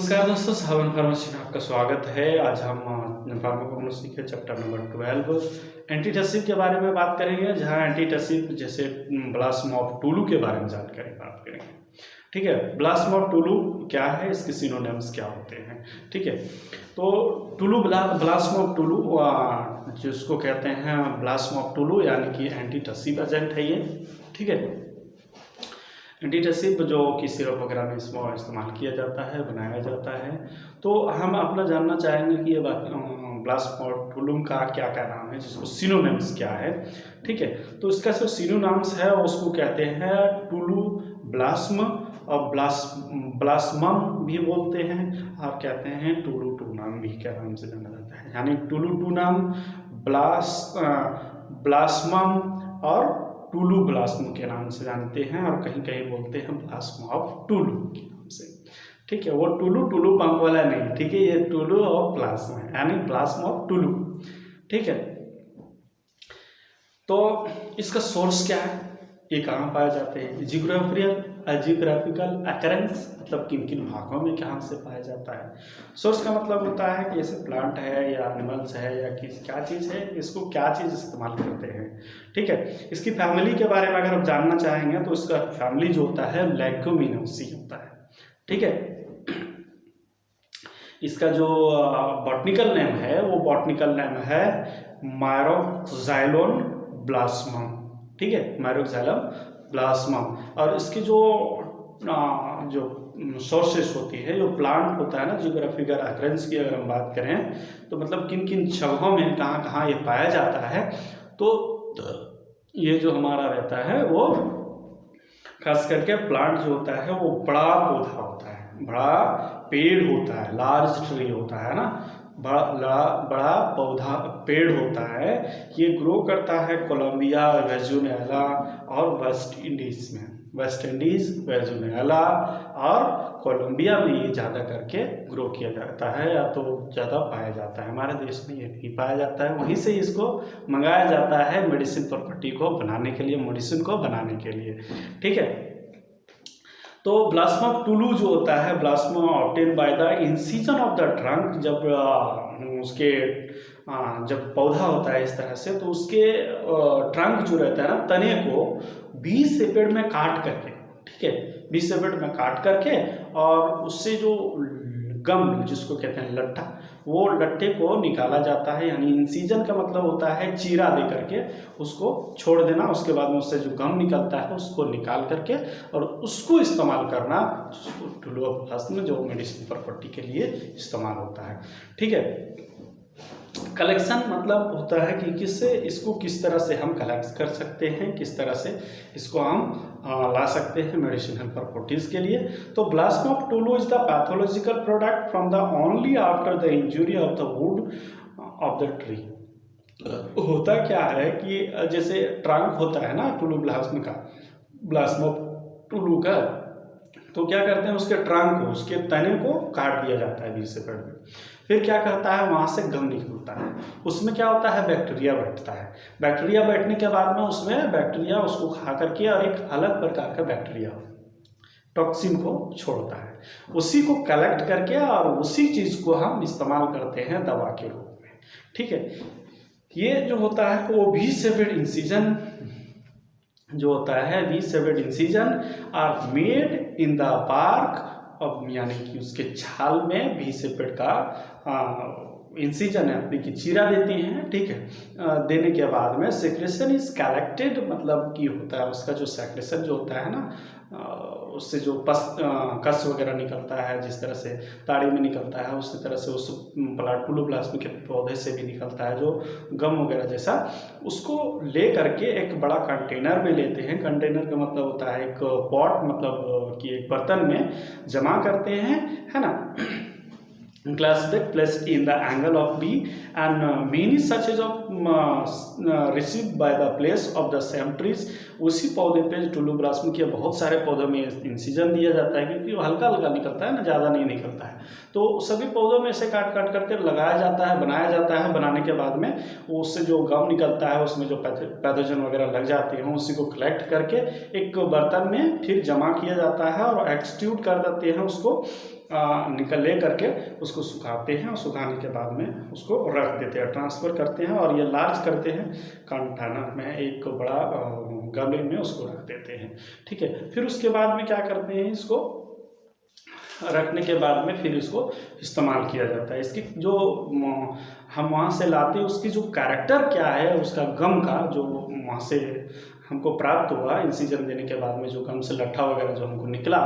नमस्कार दोस्तों, सावन फार्मेसी में आपका स्वागत है। आज हम फार्माकोग्नोसी के चैप्टर नंबर 12 एंटीटसिव के बारे में बात करेंगे, जहां एंटीटसिव जैसे ब्लास्म ऑफ टुलू के बारे में जानकारी प्राप्त करेंगे। ठीक है, ब्लास्म ऑफ टुलू क्या है, इसके सिनोनिम्स क्या होते हैं। ठीक है, तो टुलू ब्लास्म ऑफ टुलू जिसको कहते हैं ब्लास्म ऑफ टुलू यानी कि एंटीटसिव एजेंट है ये। ठीक है, एंटीटसिव जो कि सिरप वगैरह में इसमें इस्तेमाल किया जाता है, बनाया जाता है। तो हम अपना जानना चाहेंगे कि ये ब्लास्मोटुलुम का क्या क्या नाम है, जिसको सिनोनिम्स क्या है। ठीक है, तो इसका जो सिनोनिम्स है उसको कहते हैं टुलू ब्लास्म और ब्लास्मम भी बोलते हैं, और कहते हैं टुलू टूनम भी क्या नाम से जाना जाता है, यानी टुलू टूनम, ब्लास्मम और टुलू ब्लास्म के नाम से जानते हैं, और कहीं कहीं बोलते हैं ब्लास्म ऑफ टुलू के नाम से। ठीक है, वो टुलू पंप वाला नहीं, ठीक है, ये टुलू ऑफ ब्लास्म है, यानी ब्लास्म ऑफ टुलू। ठीक है, तो इसका सोर्स क्या है, ये कहाँ पाए जाते हैं, जियोग्राफिकल अकरेंस, मतलब किन किन भागों में कहाँ से पाया जाता है। सोर्स का मतलब होता है कि जैसे प्लांट है या एनिमल्स है या क्या चीज़ है, इसको क्या चीज़ इस्तेमाल करते हैं। ठीक है, इसकी फैमिली के बारे में अगर आप जानना चाहेंगे तो इसका फैमिली जो होता है लेग्युमिनोसी होता है। ठीक है, इसका जो बॉटनिकल नेम है वो बॉटनिकल नेम है मायरोक्साइलोन ब्लास्मम। ठीक है, मायरोक्साइलम ब्लास्मम। और इसकी जो सोर्सेस होती है, जो प्लांट होता है ना, जियोग्राफिकल अकरेंस की अगर हम बात करें तो मतलब किन किन जगहों में कहाँ कहाँ ये पाया जाता है, तो ये जो हमारा रहता है वो खास करके प्लांट जो होता है वो बड़ा पौधा होता है, बड़ा पेड़ होता है, लार्ज ट्री होता है ना, बड़ा पौधा पेड़ होता है। ये ग्रो करता है कोलंबिया, वेनेजुएला और वेस्ट इंडीज में। वेस्ट इंडीज, वेनेजुएला और कोलंबिया में ये ज़्यादा करके ग्रो किया जाता है, या तो ज़्यादा पाया जाता है। हमारे देश में ये नहीं पाया जाता है, वहीं से इसको मंगाया जाता है मेडिसिन प्रॉपर्टी को बनाने के लिए, मेडिसिन को बनाने के लिए। ठीक है, तो ब्लास्म ऑफ टुलू जो होता है, balsam obtained by the incision of the trunk, जब पौधा होता है इस तरह से, तो उसके ट्रंक जो रहता है ना, तने को 20 सेपेड में काट करके, ठीक है, 20 सेपेड में काट करके, और उससे जो गम जिसको कहते हैं लट्ठा, वो लट्ठे को निकाला जाता है। यानी इंसिजन का मतलब होता है चीरा दे करके उसको छोड़ देना, उसके बाद में उससे जो गम निकलता है उसको निकाल करके और उसको इस्तेमाल करना, टुलू ऑफ ब्लास्म जो मेडिसिन प्रॉपर्टी के लिए इस्तेमाल होता है। ठीक है, कलेक्शन मतलब होता है कि इसको किस तरह से हम कलेक्ट कर सकते हैं, किस तरह से इसको हम ला सकते हैं मेडिसिनल प्रॉपर्टीज के लिए। तो balsam of tolu is the pathological product from the only after the injury of the wood of the tree. होता क्या है कि जैसे ट्रंक होता है ना टुलू ब्लास्म का, ब्लास्म ऑफ टुलू का, तो क्या करते हैं, उसके ट्रंक को, उसके तने को काट दिया जाता है 20 सेकंड में। फिर क्या करता है, वहाँ से गम निकलता है, उसमें क्या होता है, बैक्टीरिया बैठता है। बैक्टीरिया बैठने के बाद में उसमें बैक्टीरिया उसको खा करके, और एक अलग प्रकार का बैक्टीरिया टॉक्सिन को छोड़ता है, उसी को कलेक्ट करके और उसी चीज़ को हम इस्तेमाल करते हैं दवा के रूप में। ठीक है, ये जो होता है वो 20 सेपेड इंसिजन जो होता है, 20 shaped incision are made in the bark, अब यानी कि उसके छाल में 20 सेपेड का इंसिजन है, अपनी की चीरा देती हैं। ठीक है, देने के बाद में सेक्रेशन इज कलेक्टेड, मतलब कि होता है उसका जो सेक्रेशन जो होता है ना, उससे जो कस वगैरह निकलता है, जिस तरह से ताड़ी में निकलता है उसी तरह से उस टुलू ब्लास्म के पौधे से भी निकलता है, जो गम वगैरह जैसा, उसको ले करके एक बड़ा कंटेनर में लेते हैं। कंटेनर का मतलब होता है एक पॉट, मतलब कि एक बर्तन में जमा करते हैं, है ना। glass bag placed in the angle of B and many suches of received by the place of the same trees। उसी पौधे पे टुलू ब्लास्म के बहुत सारे पौधों में इंसिजन दिया जाता है, क्योंकि वो हल्का हल्का निकलता है ना, ज़्यादा नहीं निकलता है, तो सभी पौधों में से काट काट करके लगाया जाता है, बनाया जाता है। बनाने के बाद में उससे जो गम निकलता है, उसमें जो पैथोजन वगैरह लग जाते हैं, उसी को कलेक्ट करके एक बर्तन में फिर जमा किया जाता है और एक्सट्रूड कर देते हैं उसको, निकल ले करके उसको सुखाते हैं और सुखाने के बाद में उसको रख देते हैं, ट्रांसफ़र करते हैं और ये लार्ज करते हैं कंटेनर में, एक बड़ा गमले में उसको रख देते हैं। ठीक है, फिर उसके बाद में क्या करते हैं, इसको रखने के बाद में फिर इसको इस्तेमाल किया जाता है। इसकी जो हम वहाँ से लाते हैं उसकी जो कैरेक्टर क्या है, उसका गम का जो वहाँ से हमको प्राप्त हुआ इंसिजन देने के बाद में, जो गम से लट्ठा वगैरह जो हमको निकला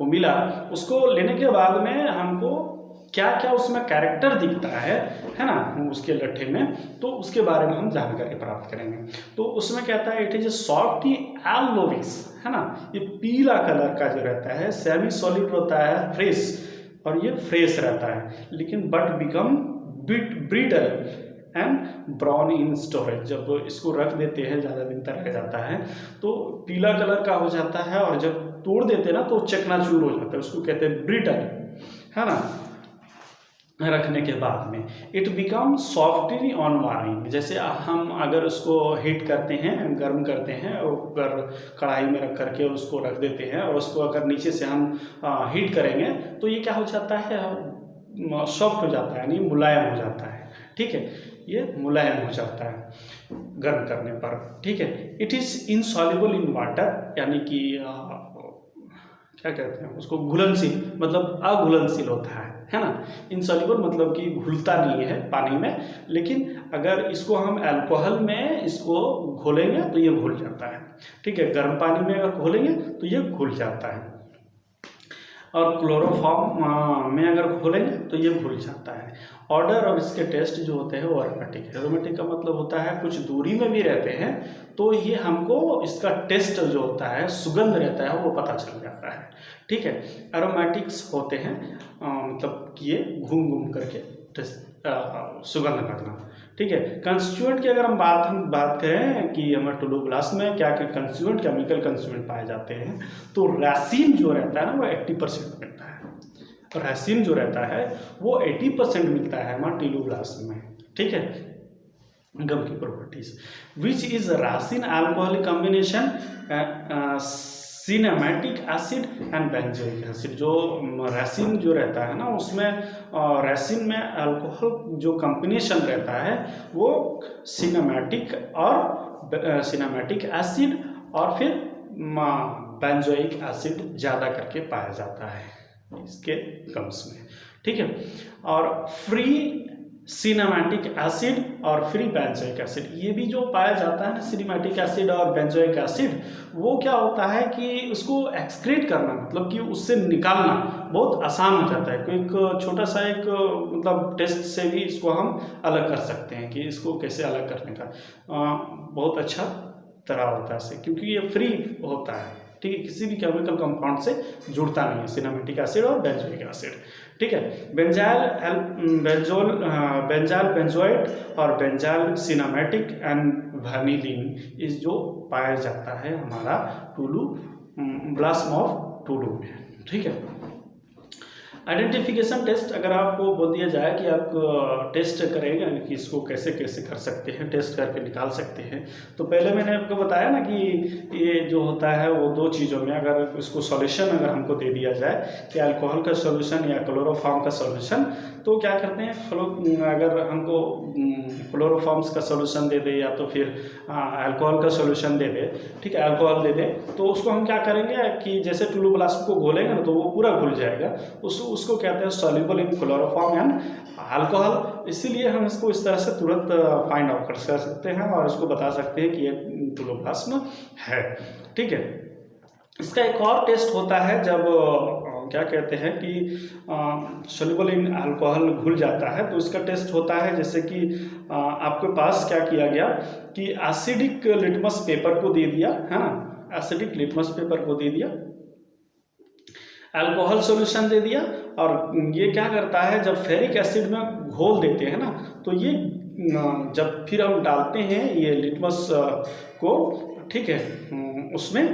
वो मिला, उसको लेने के बाद में हमको क्या क्या उसमें कैरेक्टर दिखता है ना, उसके लट्ठे में, तो उसके बारे में हम जानकारी प्राप्त करेंगे। तो उसमें कहता है इट इज ए सॉफ्टी एल्लोविक्स, है ना, ये पीला कलर का जो रहता है, सेमी सॉलिड होता है, फ्रेश, और ये फ्रेश रहता है, लेकिन but become brittle and brown in storage. जब इसको रख देते हैं ज़्यादा दिन तक रह जाता है तो पीला कलर का हो जाता है, और जब तोड़ देते हैं ना तो चकनाचूर हो जाता है, उसको कहते हैं ब्रिटल, है ना, रखने के बाद में। It become softly on warming, जैसे हम अगर उसको हीट करते हैं, गर्म करते हैं, और कढ़ाई में रख करके उसको रख देते हैं, और उसको अगर नीचे से हम हीट करेंगे तो ये क्या हो जाता है, सॉफ्ट हो जाता है, यानी मुलायम हो जाता है। ठीक है, ये मुलायम हो जाता है गर्म करने पर। ठीक है, it is insoluble in water, यानी कि क्या कहते हैं उसको, घुलनशील, मतलब अघुलनशील होता है ना। इनसॉल्युबल मतलब कि घुलता नहीं है पानी में, लेकिन अगर इसको हम अल्कोहल में इसको घोलेंगे तो ये घुल जाता है। ठीक है, गर्म पानी में अगर घोलेंगे तो ये घुल जाता है, और क्लोरोफॉर्म में अगर घोलेंगे तो ये घुल जाता है। ऑर्डर और इसके टेस्ट जो होते हैं वो एरोमेटिक है। एरोमेटिक का मतलब होता है कुछ दूरी में भी रहते हैं तो ये हमको इसका टेस्ट जो होता है, सुगंध रहता है, वो पता चल जाता है। ठीक है, एरोमेटिक्स होते हैं मतलब कि ये घूम घूम करके टेस्ट सुगंध करना। ठीक है, कंस्टिट्यूएंट की अगर हम बात करें कि हमारे टुलू ग्लास में क्या क्या कंस्टिट्यूएंट, केमिकल कंस्टिट्यूएंट पाए जाते हैं, तो रैसिन जो रहता है ना वो 80% मिलता है। रैसिन जो रहता है वो 80% मिलता है हमारे टीलू ग्लास में। ठीक है, गम की properties which is resin alcoholic combination, cinnamic acid and benzoic acid. जो रैसिन जो रहता है ना उसमें रैसिन में अल्कोहल जो कॉम्बिनेशन रहता है वो सिनेमैटिक एसिड और फिर बेंजोइक एसिड ज़्यादा करके पाया जाता है इसके गम्स में। ठीक है, और फ्री सिनेमैटिक एसिड और फ्री बेंजोइक एसिड, ये भी जो पाया जाता है ना सिनेमैटिक एसिड और बेंजोइक एसिड, वो क्या होता है कि उसको एक्सक्रीट करना, मतलब कि उससे निकालना बहुत आसान हो जाता है। एक छोटा सा एक मतलब टेस्ट से भी इसको हम अलग कर सकते हैं कि इसको कैसे अलग करने का बहुत अच्छा तरह होता है इससे, क्योंकि ये फ्री होता है। ठीक है, किसी भी केमिकल कंपाउंड से जुड़ता नहीं है सिनेमैटिक एसिड और बेंजोइक एसिड। ठीक है, बेंजाइल बेंजोएट और बेंजाइल सिनेमैटिक एंड वैनिलीन इस जो पाया जाता है हमारा टुलू ब्लास्म ऑफ टुलू में। ठीक है, आइडेंटिफिकेशन टेस्ट अगर आपको बोल दिया जाए कि आप टेस्ट करेंगे कि इसको कैसे कैसे कर सकते हैं, टेस्ट करके निकाल सकते हैं, तो पहले मैंने आपको बताया ना कि ये जो होता है वो दो चीज़ों में, अगर इसको सॉल्यूशन अगर हमको दे दिया जाए कि अल्कोहल का सॉल्यूशन या क्लोरोफॉर्म का सॉल्यूशन, तो क्या करते हैं, अगर हमको क्लोरोफॉर्म्स का सॉल्यूशन दे दे या तो फिर अल्कोहल का सॉल्यूशन दे दे, ठीक है, अल्कोहल दे दे, तो उसको हम क्या करेंगे कि जैसे टुलू ग्लास को घोलेंगे ना तो वो पूरा घुल जाएगा, उसको कहते हैं soluble in chloroform and alcohol. इसीलिए हम इसको इस तरह से तुरंत फाइंड आउट कर सकते हैं और इसको बता सकते हैं कि ये टुलू ग्लास में है। ठीक है, इसका एक और टेस्ट होता है जब क्या कहते हैं कि सॉल्युबल इन अल्कोहल घुल जाता है, तो इसका टेस्ट होता है जैसे कि आपके पास क्या किया गया कि एसिडिक लिटमस पेपर को दे दिया, है ना, एसिडिक लिटमस पेपर को दे दिया, अल्कोहल सॉल्यूशन दे दिया, और ये क्या करता है जब फेरिक एसिड में घोल देते हैं ना, तो ये जब फिर हम डालते हैं ये लिटमस को, ठीक है, उसमें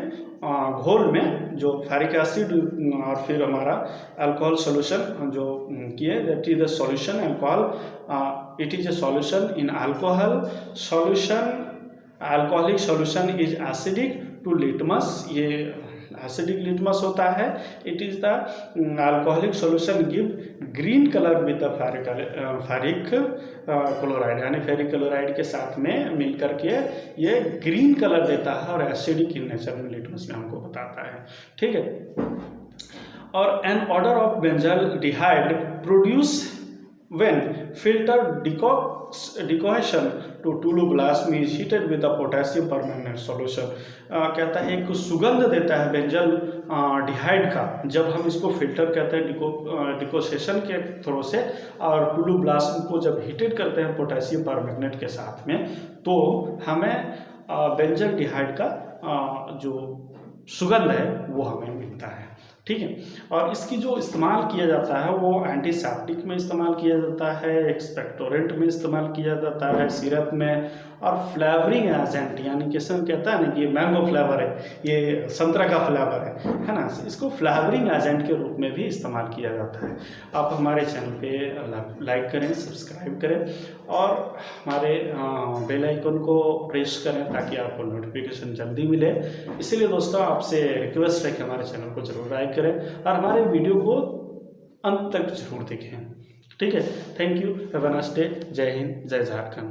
घोल में जो फेरिक एसिड और फिर हमारा अल्कोहल सॉल्यूशन जो किए, that is the solution alcohol, it is a solution in alcohol solution, alcoholic solution is acidic to litmus, ये एसिडिक लिटमस होता है, it is the alcoholic solution give green colour with the ferric chloride, यानी ferric chloride के साथ में मिल करके ये green colour देता है और एसिडिक इन नेचर में लिटमस में हमको बताता है। ठीक है। और an order of benzaldehyde produce when filter decoction to toluplast is heated with the potassium permanganate solution। कहता है एक सुगंध देता है बेंजल डिहाइड का जब हम इसको फिल्टर करते हैं डिकोसेशन के थ्रू से, और टूलुब्लास्ट को जब हीटेड करते हैं पोटेशियम परमैंगनेट के साथ में, तो हमें बेंजल डिहाइड का जो सुगंध है वो हमें मिलता है। ठीक है। और इसकी जो इस्तेमाल किया जाता है वो एंटीसेप्टिक में इस्तेमाल किया जाता है, एक्सपेक्टोरेंट में इस्तेमाल किया जाता है, सिरप में, और फ्लेवरिंग एजेंट, यानी कि सम कहता है ना कि ये मैंगो फ्लेवर है, ये संतरा का फ्लेवर है ना, इसको फ्लेवरिंग एजेंट के रूप में भी इस्तेमाल किया जाता है। आप हमारे चैनल पे लाइक करें, सब्सक्राइब करें और हमारे बेल आइकन को प्रेस करें ताकि आपको नोटिफिकेशन जल्दी मिले। इसीलिए दोस्तों आपसे रिक्वेस्ट है कि हमारे चैनल को जरूर लाइक करें और हमारे वीडियो को अंत तक जरूर देखें। ठीक है। Thank you, have a nice day. जय हिंद, जय झारखंड।